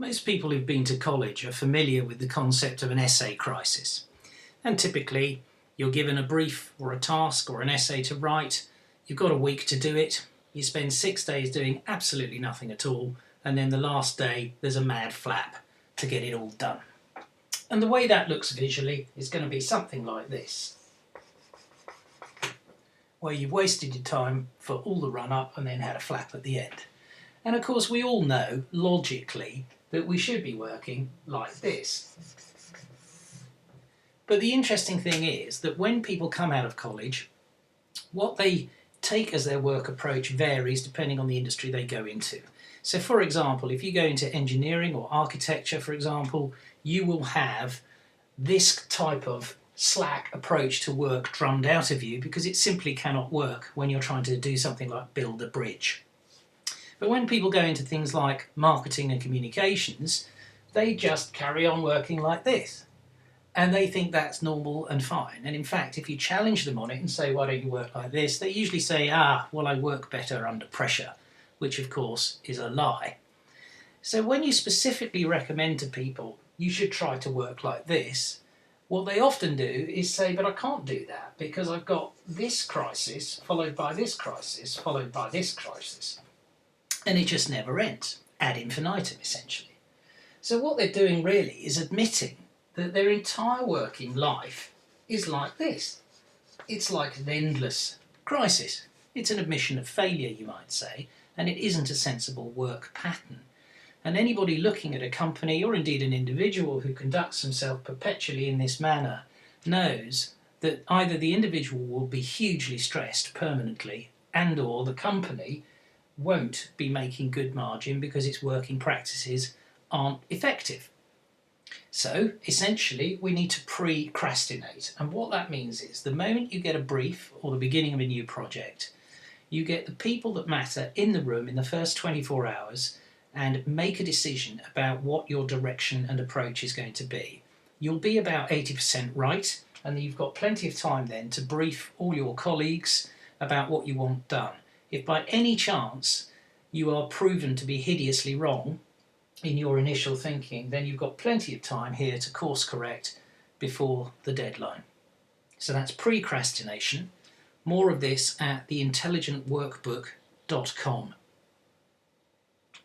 Most people who've been to college are familiar with the concept of an essay crisis. And typically, you're given a brief or a task or an essay to write, you've got a week to do it, you spend 6 days doing absolutely nothing at all, and then the last day there's a mad flap to get it all done. And the way that looks visually is going to be something like this, where you've wasted your time for all the run-up and then had a flap at the end. And of course we all know, logically, that we should be working like this. But the interesting thing is that when people come out of college, what they take as their work approach varies depending on the industry they go into. So for example, if you go into engineering or architecture, for example, you will have this type of slack approach to work drummed out of you because it simply cannot work when you're trying to do something like build a bridge. But when people go into things like marketing and communications, they just carry on working like this. And they think that's normal and fine. And in fact, if you challenge them on it and say, why don't you work like this? They usually say, well, I work better under pressure, which of course is a lie. So when you specifically recommend to people, you should try to work like this, what they often do is say, but I can't do that because I've got this crisis, followed by this crisis, followed by this crisis. And it just never ends, ad infinitum essentially. So what they're doing really is admitting that their entire working life is like this. It's like an endless crisis. It's an admission of failure, you might say, and it isn't a sensible work pattern. And anybody looking at a company, or indeed an individual who conducts himself perpetually in this manner, knows that either the individual will be hugely stressed permanently, and or the company won't be making good margin because its working practices aren't effective. So essentially we need to procrastinate, and what that means is the moment you get a brief or the beginning of a new project, you get the people that matter in the room in the first 24 hours and make a decision about what your direction and approach is going to be. You'll be about 80% right, and you've got plenty of time then to brief all your colleagues about what you want done. If by any chance you are proven to be hideously wrong in your initial thinking, then you've got plenty of time here to course correct before the deadline. So that's precrastination. More of this at theintelligentworkbook.com.